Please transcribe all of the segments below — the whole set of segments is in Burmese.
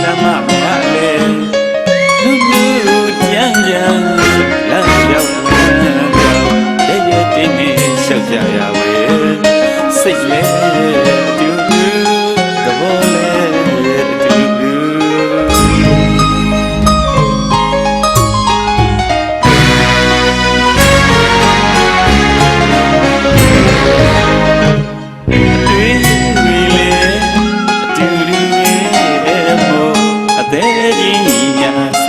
lama male lu jang jang la yau la ye tin ni shau ja ya we sai le du the bole du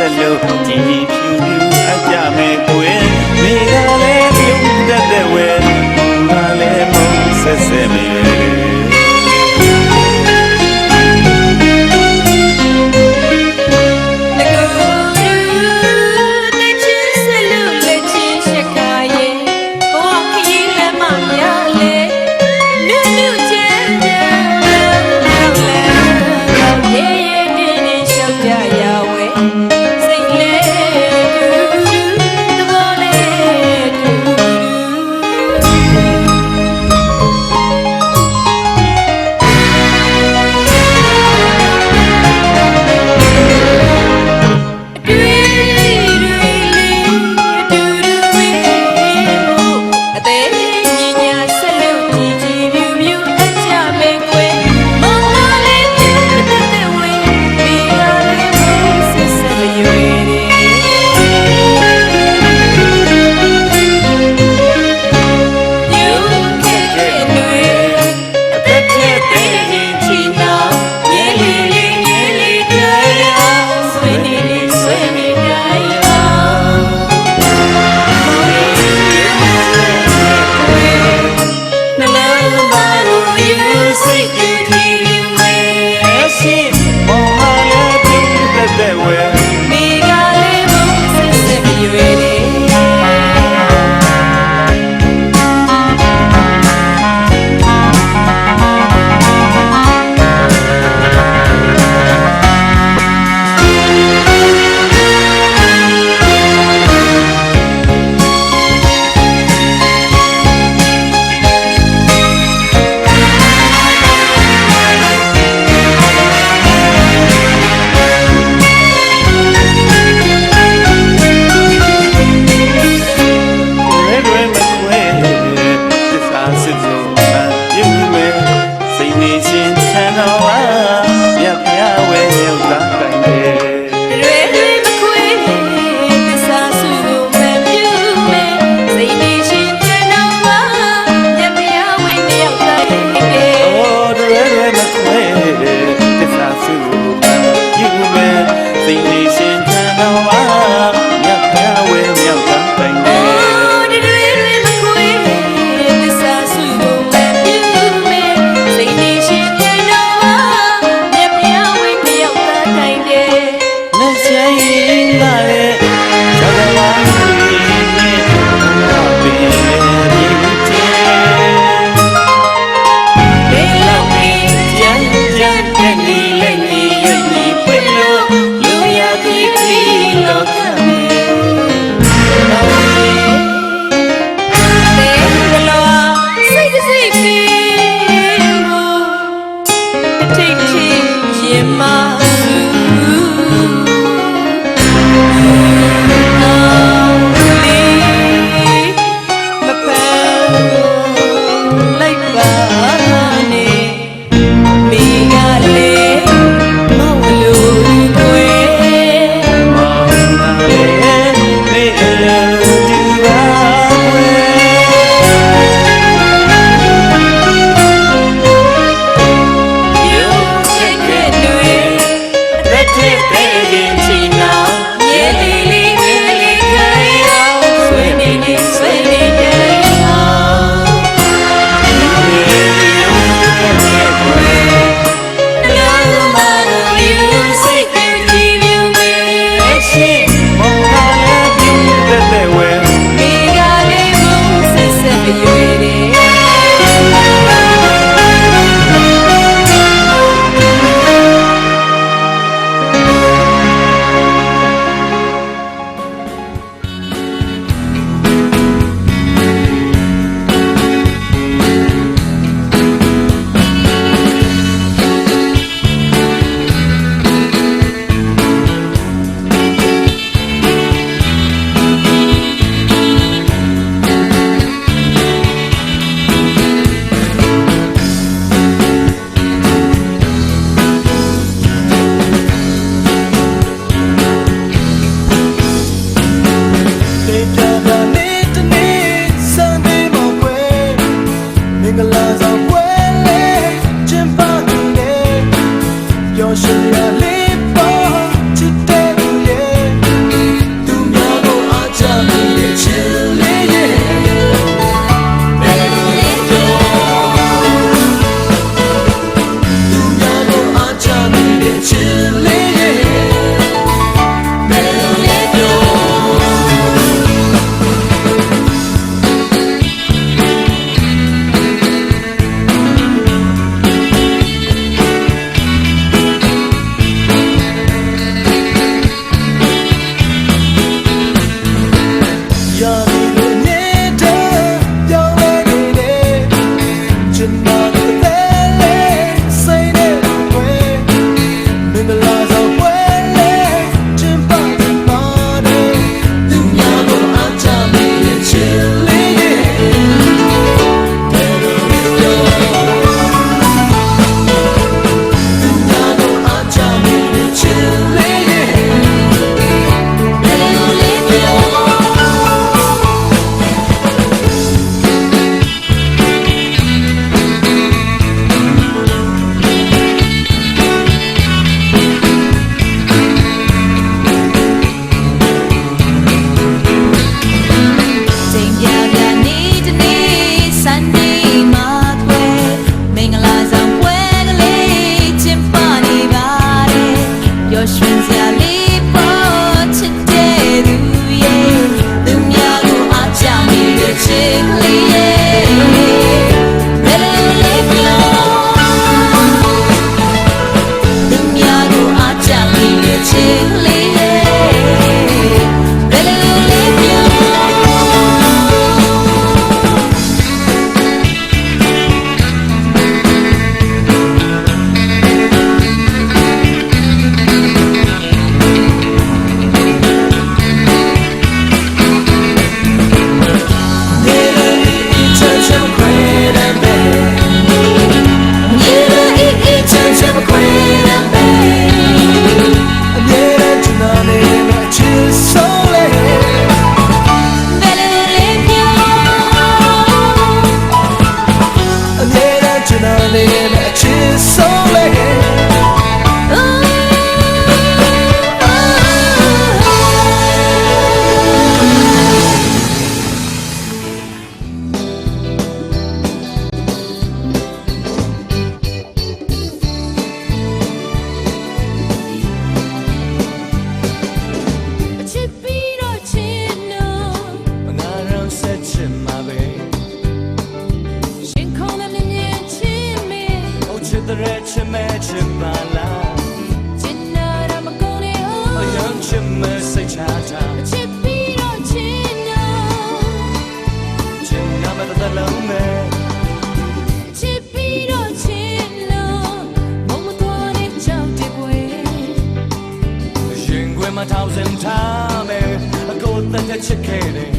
Hello, Tini, I jam it with me. I let you that way. I let Moses ချစ်မစိတ်ချတာချစ်ပြီးတော့ချစ်တော့ချစ်နာမတလုံးမဲ့ချစ်ပြီးတော့ချစ်လို့မုံမတော်တဲ့ကြောက်တဲ့ကွယ်ရင်ခွေမှာထောင်စင်ထားမယ်အကိုတန်ချစ်ခဲ့တယ်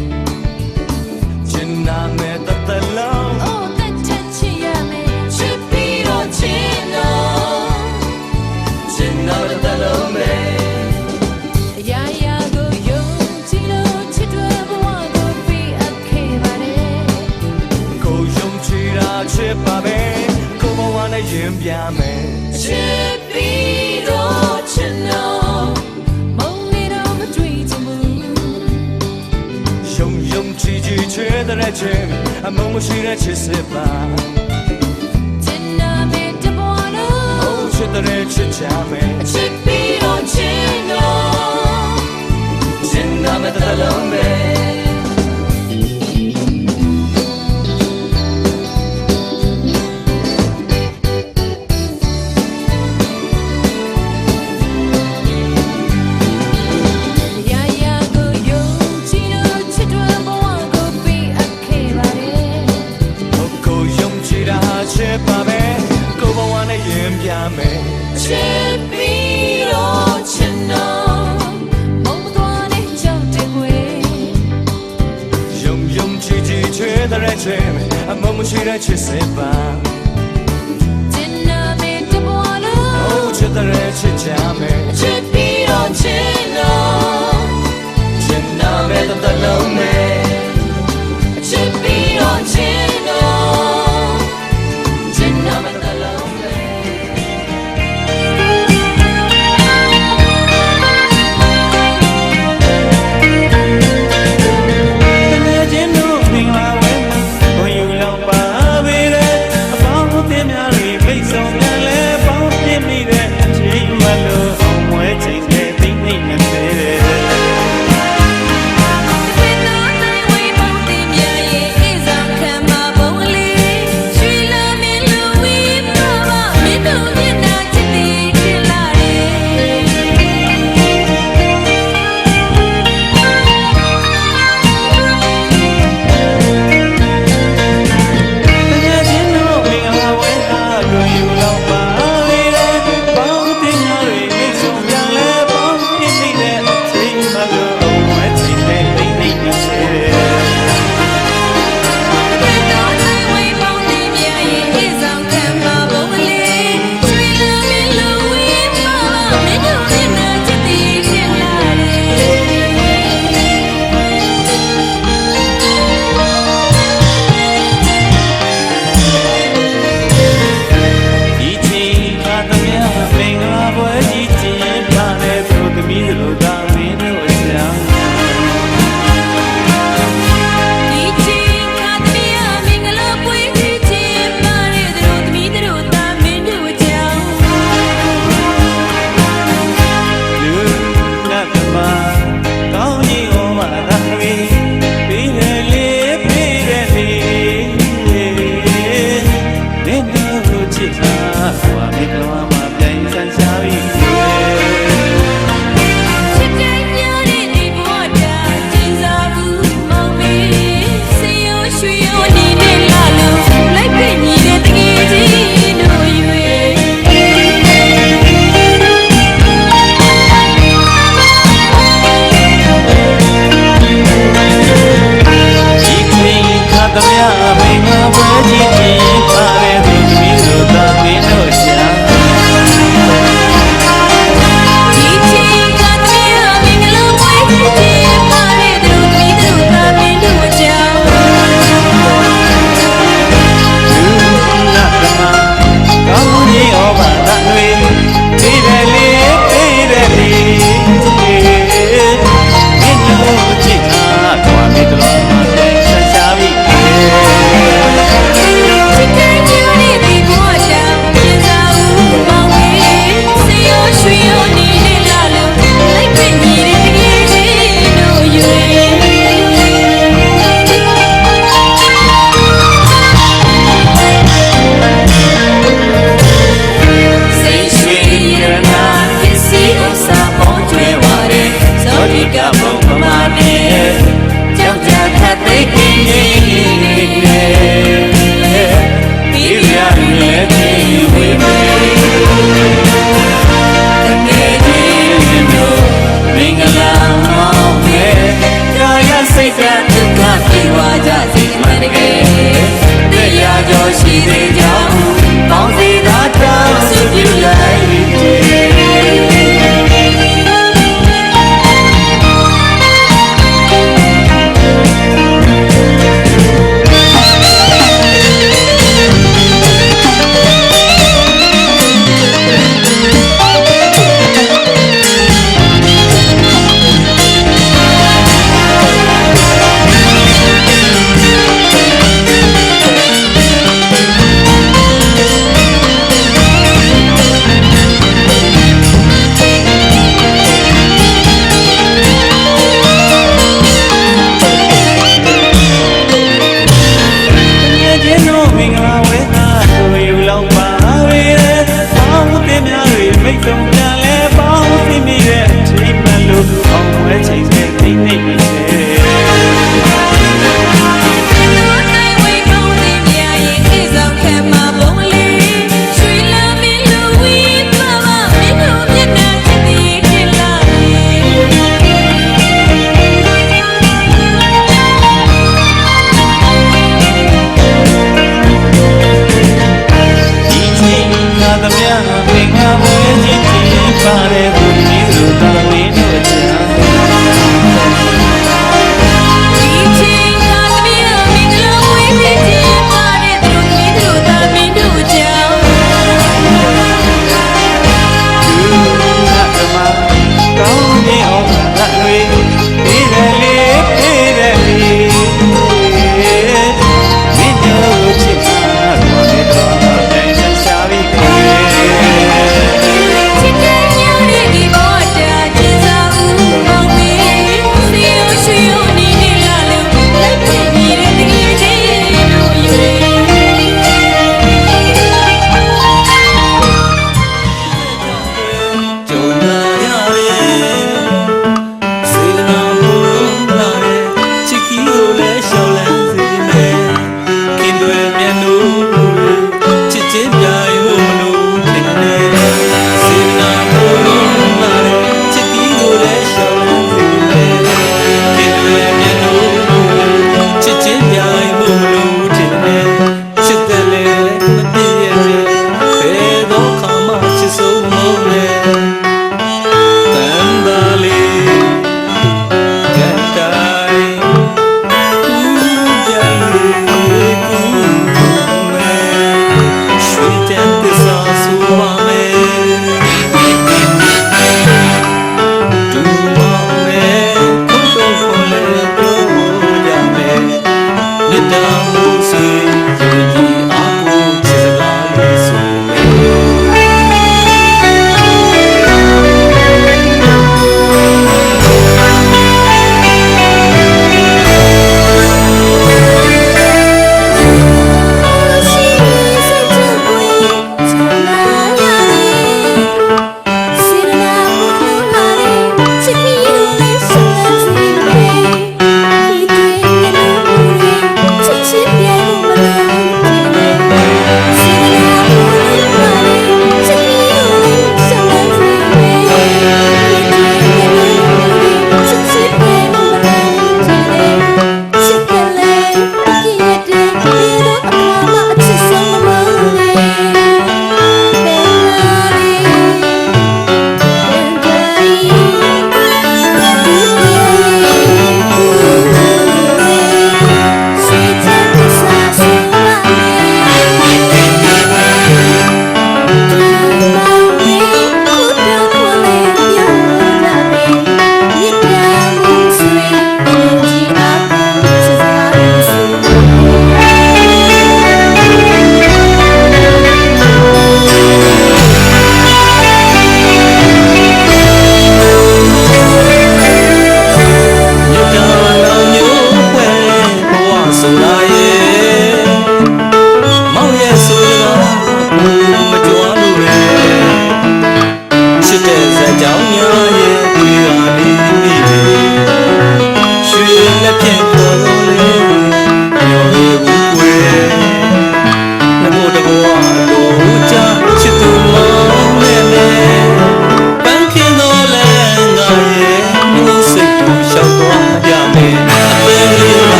ချစ်နာမဲ့တလုံး အိုးတက်ချက်ချစ်ရမယ်ချစ်ပြီးတော့ချစ်လို့ချစ်နာမဲ့တလုံးမဲ့ရာရာကိုယုံကြည်လို့ချစ်တွေဘဝကိုပြီးအပ်ခဲ့ပါတယ်ကိုယုံကြည်တာချစ်ပါမယ်ကိုဘဝနဲ့ရင်ပြမယ်ချစ်ပြီးတော့ချစ်လို့မုံနေတော့မတွေ့ချင်ဘူးယုံကြည်ကြည်ချစ်တဲ့ချစ်အမုန်းမရှိတဲ့ချစ်စစ်ပါချစ်နာမဲ့တပေါ်လို့ohချစ်တဲ့ချစ်ချမယ်ချစ်ပြီးတော့ချစ်လို့ချစ်နာမဲ့တလုံးပဲချစ်ပါမယ်ကိုဘဝနဲ့ရင်ပြမယ်ချစ်ပြီးတော့ချစ်တော့မုံမတော်တဲ့ကြောက်တဲ့ကွယ်ယုံကြည်ကြည်ချစ်တဲ့ချစ်အမုန်းမရှိတဲ့ချစ်စစ်ပါချစ်နာမဲ့တပေါ်လို့ ohချစ်တဲ့ချစ်ချမယ်ချစ်ပြီးတော့ချစ်လို့ချစ်နာမဲ့တလုံးနဲ့ချစ်ပြီးတော့ချစ်မိတ်ဆုံပြန်လဲပေါင်းပြမိတဲ့အချိန်မှ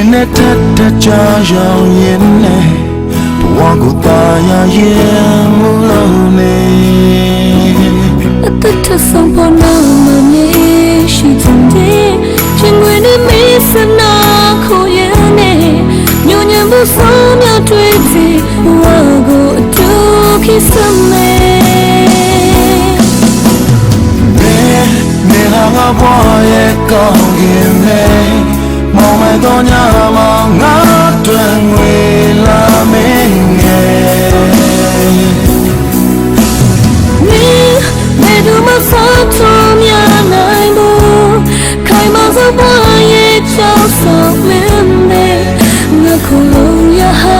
ဝင်နဲ့ထက်ထက်ကြာရောင်ရင်နဲ့ဘဝကိုသာယာရင်မလို့နေ အသက်ထဆုံးပေါ်နာမမြေရှိတဲ့ချင်းဝင်နေမေးစနာခိုရနေညဉ့်မှုဆုံးမြတွေ့စီဘဝကိုအတူခိစမဲနေဟာငါဘဝရဲ့ကောင်းကင်မေမောင်မဲ့တော့ညမှာငါတွင်ငွေလာမင်းငယ်မေဒူမဖတ်တော်မြာနိုင်ဘူးခိုင်မောင်စပွားရဲ့ချောင်းဆောင်မင်းနဲ့ငါခုလုံးရဟာ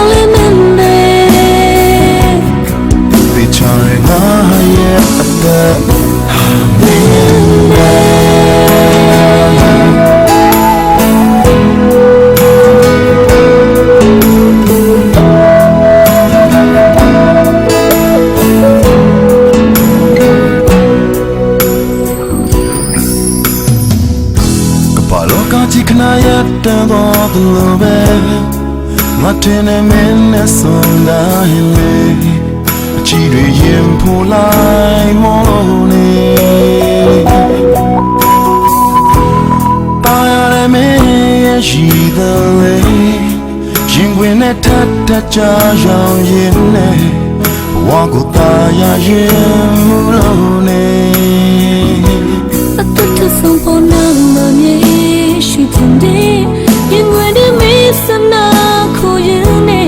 လေးမင်းနဲ့ဒီချာရငါရဲ့အသက်မင်းဘာလို့ကကြည့်ခဏရတဲ့တော့ဘလို့ပဲမတင်နေမင်းနဲ့ဆုံးတိုင်းလေအချီတွေရင်ဖိုးလိုက်မောလို့နေတာရမင်းရဲ့ရှိတဲ့လေရင်ဝင်နဲ့ထပ်ထပ်ကြာရောင်ရင်နဲ့ဘဝကိုသာယာရင်မလို့နေအသက်ထဆုံးပေါ်နာမမြေရှိတဲ့ရင်ဝင်နေမေးစနာခိုရနေ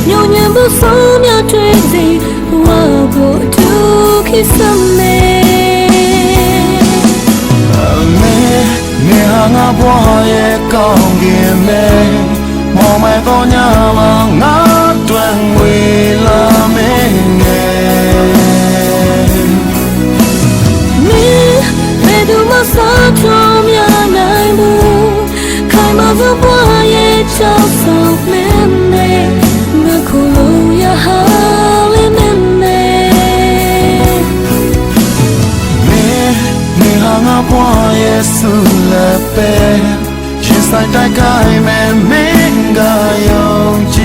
ညဉ့်မှုဆုံးမြတွေ့စီဘဝကိုအတူခိစမဲနေဟာငါဘဝရဲ့ကောင်းကင်မေမောင်မဲ့တော့ညမှာငါတွင်ဝေလာမင်းငယ်မေဒူမဆာတော်မြာနိုင်ဘူးခိုင်မောင်စပွားရဲ့ချောင်းဆောင်မင်းနဲ့ငါခုလုံးရဟာလေးမင်းနဲ့နေဟာငါဘဝရဲ့ဆူလက်ပဲရင်ဆိုင်တိုက်ခိုက်မယ်မင်းကယုံကြ